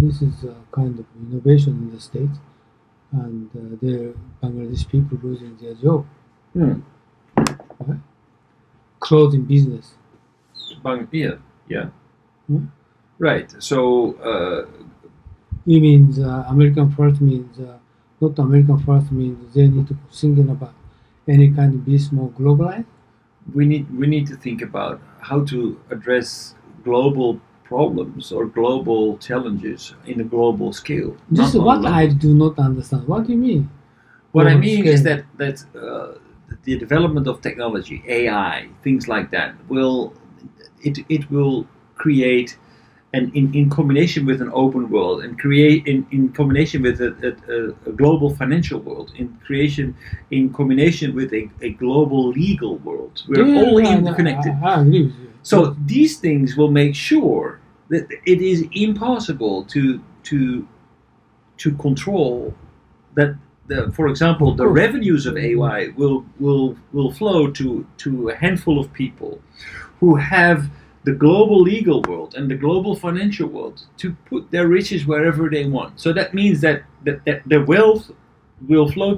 this is a kind of innovation in the States, and the Bangladesh people losing their job. Hmm. Right? Clothing business. Yeah. Hmm? Right. So It means American first means not American first means they need to thinking about any kind of business more globalized. we need to think about how to address global problems or global challenges in a global scale. This is not on a what local I do not understand. What do you mean? What I Global mean scale. is that the development of technology, AI, things like that, will create, and in combination with an open world, and create in combination with a global financial world, in combination with a global legal world, we're all interconnected. I agree with you. So these things will make sure that it is impossible to control that. For example, the revenues of AI will flow to a handful of people who have the global legal world and the global financial world to put their riches wherever they want. So that means that the wealth will flow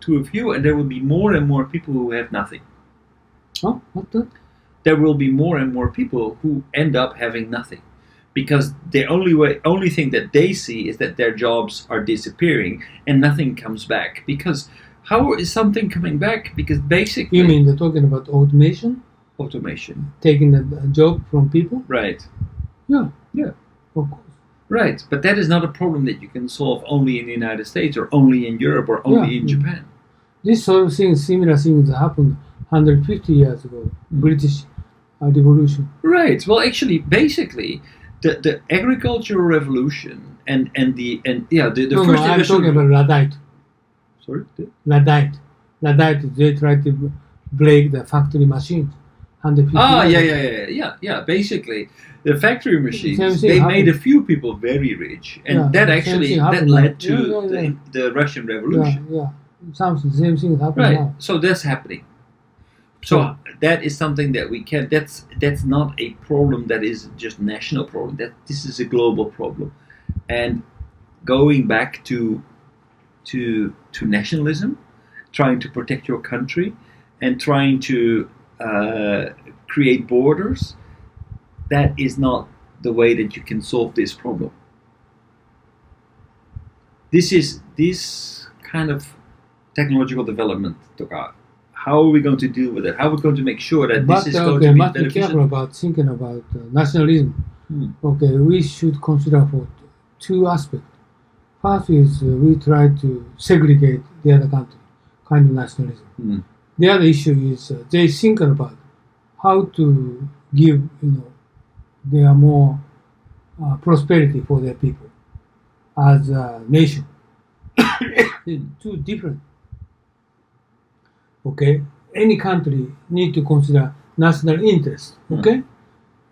to a few, and there will be more and more people who have nothing. Oh, what the? There will be more and more people who end up having nothing, because the only thing that they see is that their jobs are disappearing and nothing comes back. Because how is something coming back? Because basically, You mean they're talking about automation, automation, taking the job from people? right? Yeah, Yeah. of course. Right, but that is not a problem that you can solve only in the United States or only in Europe or only Yeah. in Japan. This sort of thing, similar things happened 150 years ago, British Revolution. Right. Well, actually, basically, the agricultural revolution and the No, first I'm industrial. talking about Luddite. Sorry. Luddite, they tried to break the factory machines 150 years ago. Yeah. Basically, the factory machines, Same thing they happened. made a few people very rich, and Yeah, that same actually thing that happened led now. to Yeah. the Russian Revolution. Yeah. Something, same thing happened Right. now. So that's happening. So that is something that we can. That's not a problem that is just national problem. That this is a global problem, and going back to nationalism, trying to protect your country, and trying to create borders. That is not the way that you can solve this problem. This kind of technological development, how are we going to deal with it? How are we going to make sure that But this is going to be must be beneficial? careful about thinking about nationalism. Okay, we should consider for two aspects. First is we try to segregate the other country, kind of nationalism. The other issue is they think about how to give, their more prosperity for their people as a nation. Two different. Okay, any country need to consider national interest. Okay,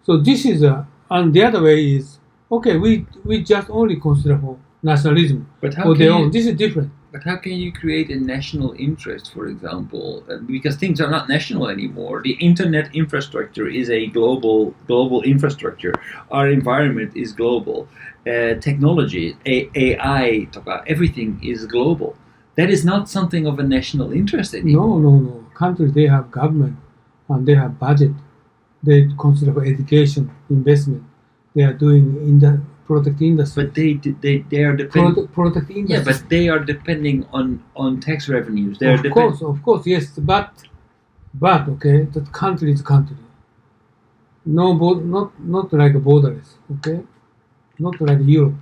so this is and the other way is okay. We just only consider for nationalism But how for can their you- own. This is different. But how can you create a national interest, for example? Because things are not national anymore. The internet infrastructure is a global infrastructure. Our environment is global. Technology, AI, everything is global. That is not something of a national interest anymore. No. Countries they have government and they have budget. They consider for education, investment. They are doing in the protect industry. But they are depending. Protect industry. Yeah, but they are depending on tax revenues. They are Of course, yes. But okay, that country is country. No, not like borderless. Okay, not like Europe.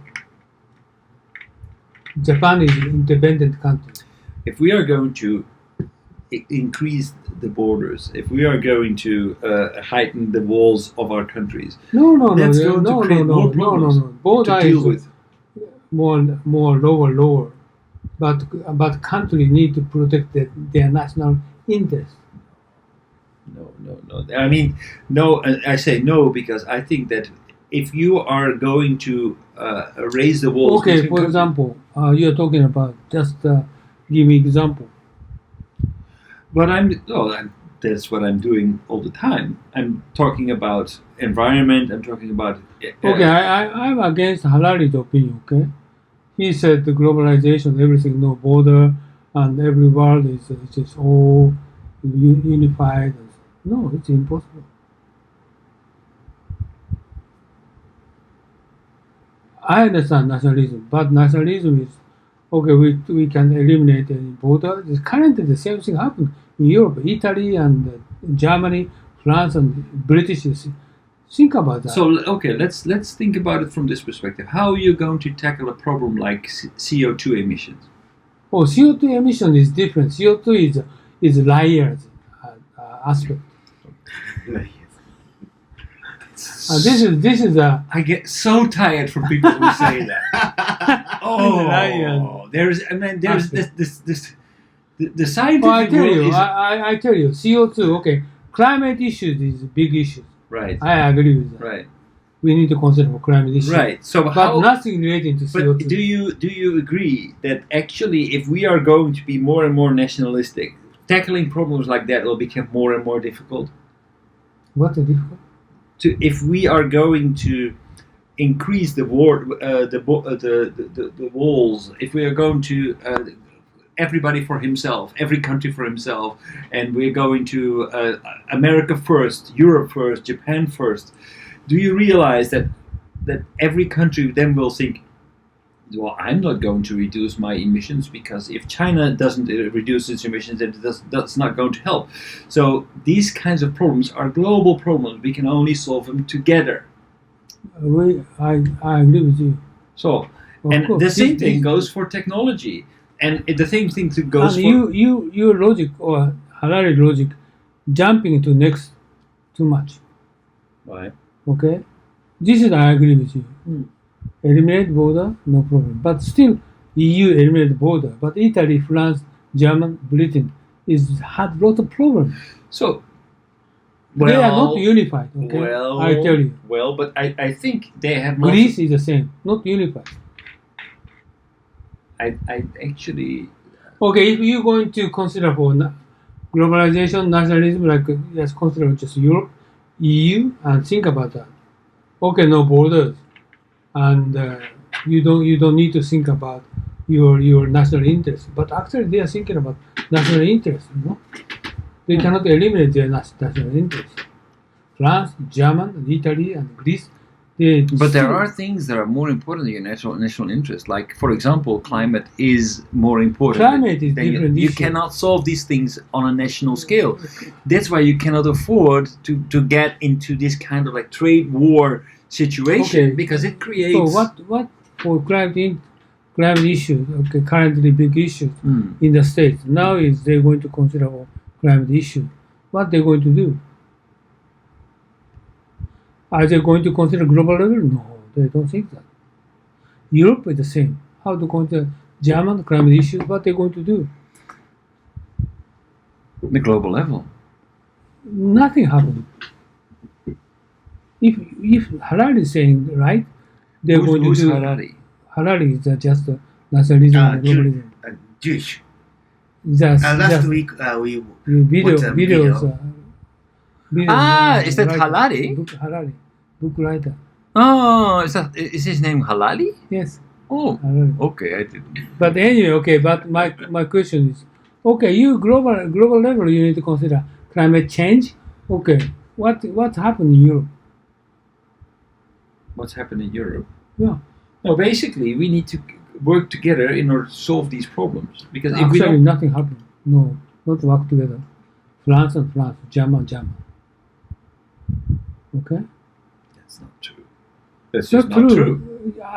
Japan is an independent country. If we are going to increase the borders, if we are going to heighten the walls of our countries, that's going to create more problems Border to deal is with. more lower. But country need to protect their national interest. No. I mean, no. I say no because I think that if you are going to raise the walls. Okay, between for countries- example, you're talking about just give me example. But that's what I'm doing all the time. I'm talking about environment. I'm talking about. Okay, I'm against Harari's opinion. Okay, he said the globalization, everything, no border, and every world is just all unified. No, it's impossible. I understand nationalism, but nationalism is okay. We can eliminate any border. Currently, the same thing happened in Europe, Italy, and Germany, France, and British. Think about that. So okay, let's think about it from this perspective. How are you going to tackle a problem like CO2 emissions? Oh, CO2 emission is different. CO2 is layers aspect. This is a. I get so tired from people who say that. Oh, there's this the scientific. Oh, I tell world you, is I tell you, CO2. Okay, climate issues is a big issue. right. I agree with that. Right. We need to consider for climate issues. Right. So But how? nothing relating to CO2. But do you agree that actually, if we are going to be more and more nationalistic, tackling problems like that will become more and more difficult? What is difficult? If we are going to increase the walls, if we are going to everybody for himself, every country for himself, and we're going to America first, Europe first, Japan first, do you realize that every country then will think, well, I'm not going to reduce my emissions because if China doesn't reduce its emissions, then that's not going to help. So these kinds of problems are global problems. We can only solve them together. I agree with you. So, Of and course, the same this- thing goes for technology, and the same thing goes And for your logic or Harari logic, jumping to next too much. right. Okay, this is I agree with you. Eliminate border, no problem. But still, EU eliminate border. But Italy, France, Germany, Britain had lot of problems. So, They are not unified. Okay, well, I tell you. Well, but I think they have. Greece is the same, not unified. I actually. Okay, if you're going to consider for globalization, nationalism, like just consider just Europe, EU, and think about that. Okay, no borders, and you don't need to think about your national interest. But actually, they are thinking about national interest. You know, they cannot eliminate their national interest. France, Germany, Italy, and Greece. But there are things that are more important than your national interest. Like, for example, climate is more important. Climate is than different you issue. cannot solve these things on a national scale. That's why you cannot afford to get into this kind of like trade war situation, Okay. because it creates. So what for climate issues? Okay, currently big issues in the states. Now is they're going to consider climate issues. What they're going to do? Are they going to consider global level? No, they don't think that. Europe is the same. How to consider German climate issues? What they're going to do? the global level. Nothing happened. If Harari is saying right, they're going to Who's do. Harari? Harari is just nationalism and globalism. Jewish. Just, Last week we watched a videos. Is that writer, Harari? Book writer. Oh, is his name Halali? Yes, Oh, Harari. okay, I didn't. But anyway, okay. But my question is, okay, you global level, you need to consider climate change. Okay, what happened in Europe? What's happened in Europe? Yeah, No, basically, we need to work together in order to solve these problems. Because if we actually don't, nothing happened. No, not work together. France, German. Okay, that's not true. That's so just not true.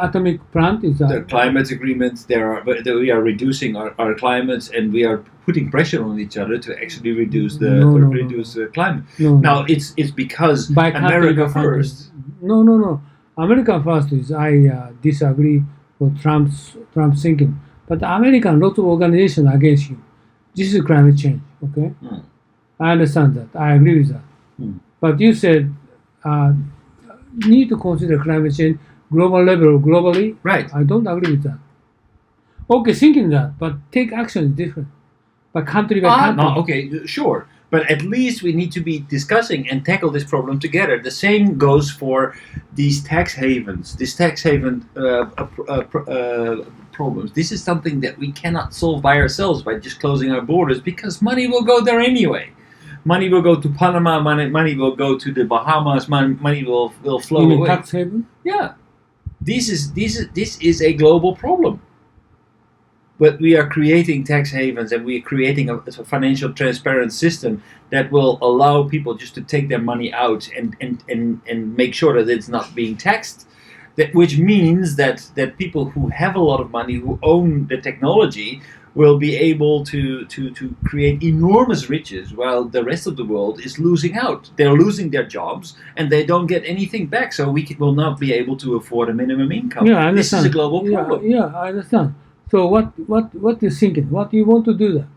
Atomic plant is The climate agreements, we are reducing our climates, and we are putting pressure on each other to actually reduce the the climate. no. Now it's because By country, America by country. first. No. America first is I disagree with Trump's thinking, but the American lot of organization against him. This is climate change. Okay, I understand that. I agree with that. But you said need to consider climate change global level globally. Right. I don't agree with that. Okay, thinking that, but take action is different. But country by country. No, okay, sure. But at least we need to be discussing and tackle this problem together. The same goes for these tax havens, problems. This is something that we cannot solve by ourselves by just closing our borders, because money will go there anyway. Money will go to Panama. Money will go to the Bahamas. Money will flow You mean away. tax haven? Yeah, this is a global problem. But we are creating tax havens, and we are creating a financial transparent system that will allow people just to take their money out and make sure that it's not being taxed. Which means that people who have a lot of money, who own the technology, will be able to create enormous riches, while the rest of the world is losing out. They're losing their jobs, and they don't get anything back. So we will not be able to afford a minimum income. Yeah, I understand. This is a global problem. Yeah, I understand. So what you thinking? What do you want to do there?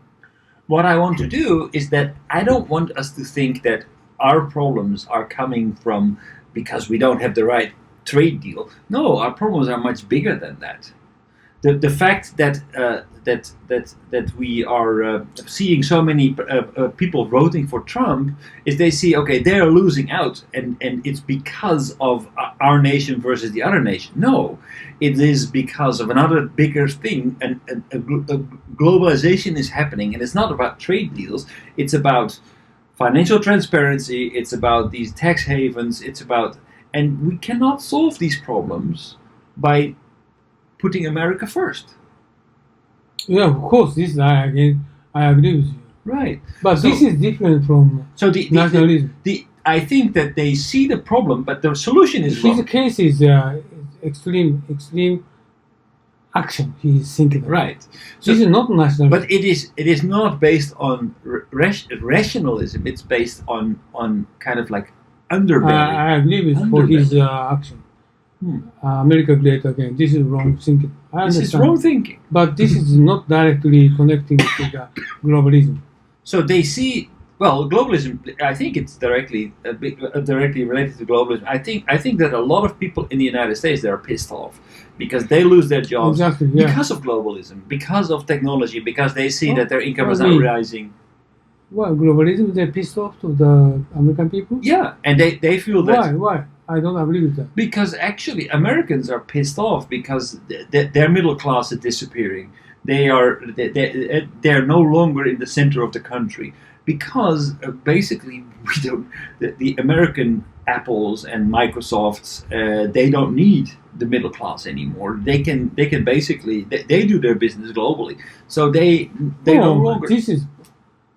What I want to do is that I don't want us to think that our problems are coming from because we don't have the right trade deal. No, our problems are much bigger than that. The fact that we are seeing so many people voting for Trump is they see, okay, they're losing out, and it's because of our nation versus the other nation. No, it is because of another bigger thing, and globalization is happening, and it's not about trade deals. It's about financial transparency. It's about these tax havens. It's about, and we cannot solve these problems by putting America first. Yeah, of course. I agree with you. Right. But this is different from nationalism. I think that they see the problem, but the solution is wrong. His case is extreme action. He is thinking about. Right. So, this is not nationalism. But it is not based on rationalism. It's based on kind of like underbelly. I agree with for his action. America great again. This is wrong thinking. I understand. This is wrong thinking. But this is not directly connecting to the globalism. So they see, well, globalism. I think it's directly related to globalism. I think that a lot of people in the United States, they are pissed off because they lose their jobs because of globalism, because of technology, because they see that their income is not rising. Well, globalism, they're pissed off to the American people? Yeah, and they feel that. Why? I don't agree with that. Because actually, Americans are pissed off because their middle class is disappearing. They're no longer in the center of the country because basically the American Apples and Microsofts they don't need the middle class anymore. They can basically they do their business globally. So they no longer. This is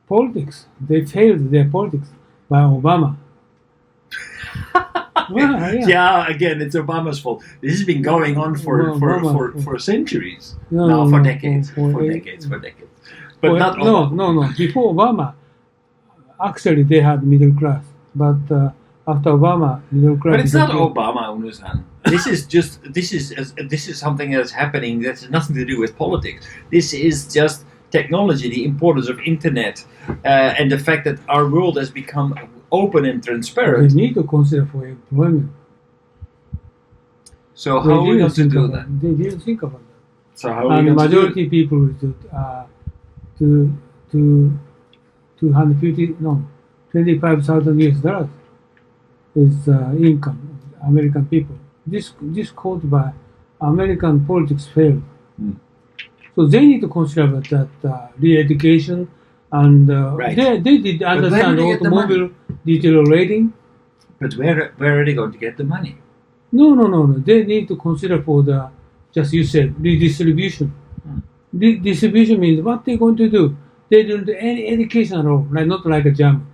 politics. They failed their politics by Obama. Yeah, again, it's Obama's fault. This has been going on for centuries. For decades. But not Obama. No. Before Obama, actually they had middle class. But after Obama, middle class. But it's not Obama, Unusan. This is something that's happening that has nothing to do with politics. This is just technology, the importance of internet, and the fact that our world has become open and transparent. They need to consider for employment. So how are we going to do that? They didn't think about that. So how are we going to do majority people to $25,000 is income of American people. This caused by American politics failed. So they need to consider that re-education and they did understand automobile deteriorating. But where are they going to get the money? No. They need to consider for the, just you said, redistribution. Distribution means what they're going to do. They don't do any education at all, not like a German.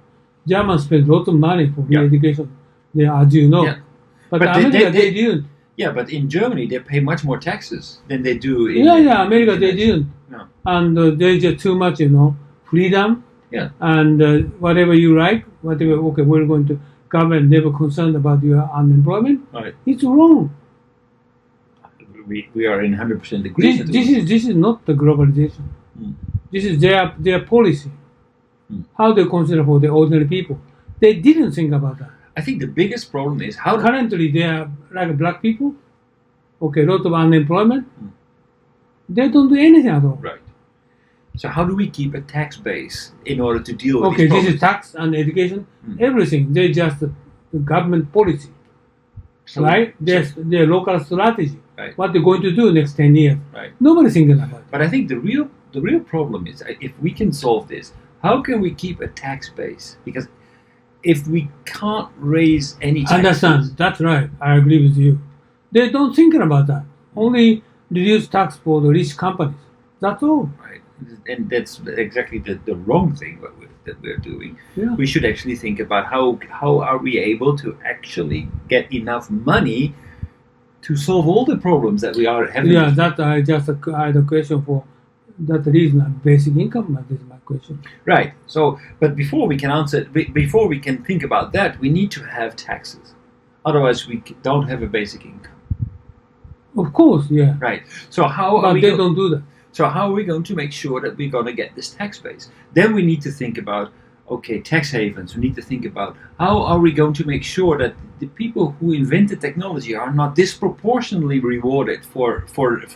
Germans spend a lot of money for education, as you know. Yeah. But America, they didn't. Yeah, but in Germany, they pay much more taxes than they do in America, they didn't. No. And there's just too much, freedom. Yeah. And whatever you like, we're going to government never concerned about your unemployment. Right. It's wrong. We are in 100% agreement. This is not the globalization. This is their policy. How they consider for the ordinary people. They didn't think about that. I think the biggest problem is how currently they are like black people. A lot of unemployment. They don't do anything at all. Right. So how do we keep a tax base in order to deal with Okay, these this problems? is tax and education, Mm. everything. They just the government policy, So- right? Their local strategy. Right. What they're going to do next 10 years. Right. Nobody thinking about it. But I think the real problem is if we can solve this, how can we keep a tax base? Because if we can't raise any taxes, Understand? That's right. I agree with you. They don't thinking about that. Only reduce tax for the rich companies. That's all. right? And that's exactly the wrong thing that we're doing. Yeah. We should actually think about how are we able to actually get enough money to solve all the problems that we are having. Yeah, that I just had a question for that reason. Basic income. That is my question. Right. So, but before we can answer, before we can think about that, we need to have taxes. Otherwise, we don't have a basic income. Of course, yeah. Right. So how are But we? they don't do that. So how are we going to make sure that we're going to get this tax base? Then we need to think about, okay, tax havens. We need to think about how are we going to make sure that the people who invented technology are not disproportionately rewarded for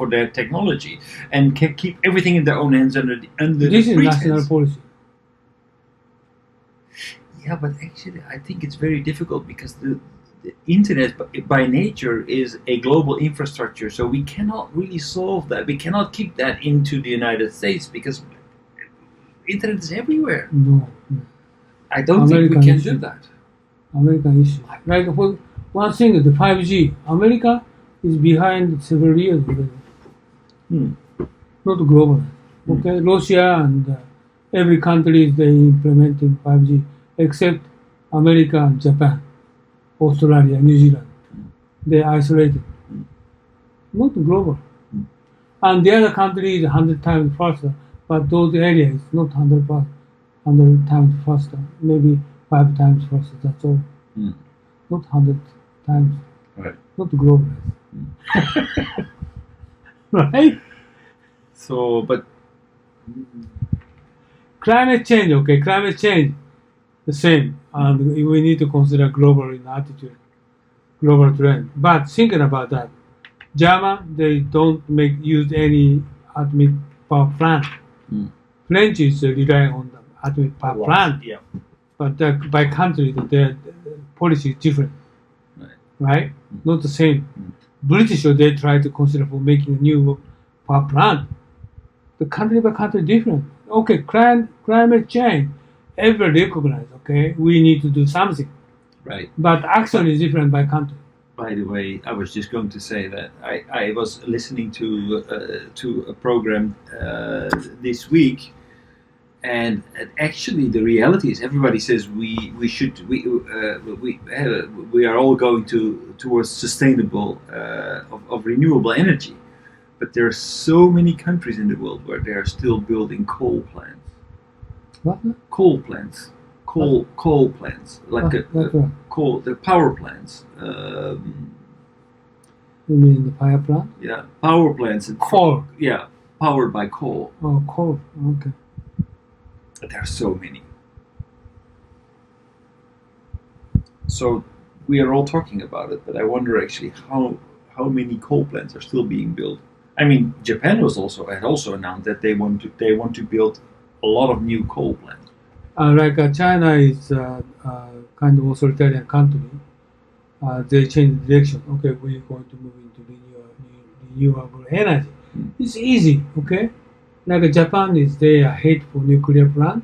their technology and can keep everything in their own hands under This the is pretense. national policy. Yeah, but actually, I think it's very difficult because the internet by nature is a global infrastructure, so we cannot really solve that. We cannot keep that into the United States because internet is everywhere. No. I don't think American we can issue. do that. American issue. Like for one thing, the 5G. America is behind several years already. Hmm. Not global. Okay, Russia and every country is they implementing 5G except America and Japan, Australia, New Zealand. They isolated. Not global. And the other country is 100 times faster, but those areas is not 100 times faster, maybe 5 times faster, that's all. Mm. Not 100 times. Right. Not global. Right? So, but Climate change, okay, climate change, the same. And we need to consider global in attitude, global trend. But thinking about that, German, they don't use any atomic power plant. Mm. French is rely on the atomic power plant. Yeah. But by country, their policy is different, right? Not the same. British, they try to consider for making a new power plant. The country by country different. Okay, climate change, everybody recognize. Okay, we need to do something. Right. But action is different by country. By the way, I was just going to say that I was listening to a program this week, and actually the reality is everybody says we are all going towards sustainable of renewable energy, but there are so many countries in the world where they are still building coal plants. What? Coal plants. Coal plants, like That's right. the power plants. You mean the power plant? Yeah, power plants. And Coal. Yeah, powered by coal. Oh, coal. Okay. But there are so many. So we are all talking about it, but I wonder actually how many coal plants are still being built. I mean, Japan had also announced that they want to build a lot of new coal plants. China is kind of authoritarian country. They change direction. Okay, we're going to move into renewable energy. It's easy. Okay, like Japan they are hate for nuclear plant.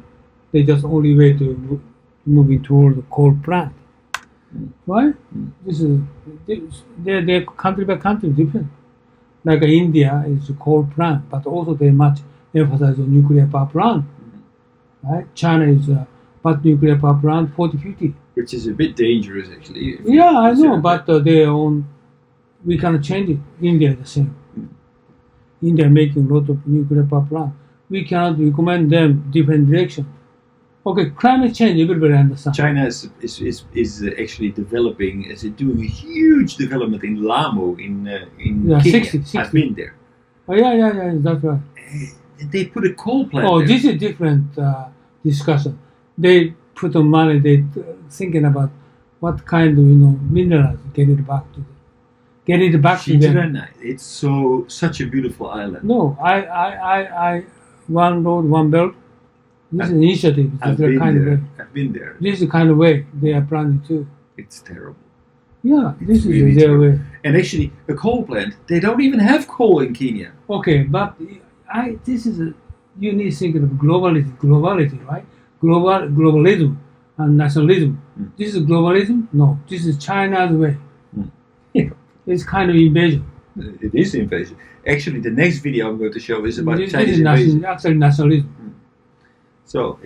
They just only way to move into the coal plant. Right? This is they're country by country different. Like India is a coal plant, but also they much emphasize on nuclear power plant. Right? China is but nuclear power plant 40-50. Which is a bit dangerous, actually. Yeah, I know, but we can change it. India is the same. India making a lot of nuclear power plant. We cannot recommend them different direction. Okay, climate change, everybody understands. China is actually developing, is doing a huge development in Lamu in Kenya. 60. I've been there. Oh, yeah, that's right. They put a coal plant Oh, there. this is different discussion. They put the money, they thinking about what kind of minerals get it back to them. Shijirana, it's such a beautiful island. No, I one road, one belt. This is an initiative. I've This is the been kind of there. way. I've been there. This is the kind of way they are planning too. It's terrible. Yeah, this is really their terrible. way. And actually, a coal plant, they don't even have coal in Kenya. Okay, but this is you need to think of globality, right? Globalism and nationalism. This is globalism? No, this is China's way. Yeah. It's kind of invasion. It is invasion. Actually, the next video I'm going to show is about This Chinese is invasion. actually nationalism. So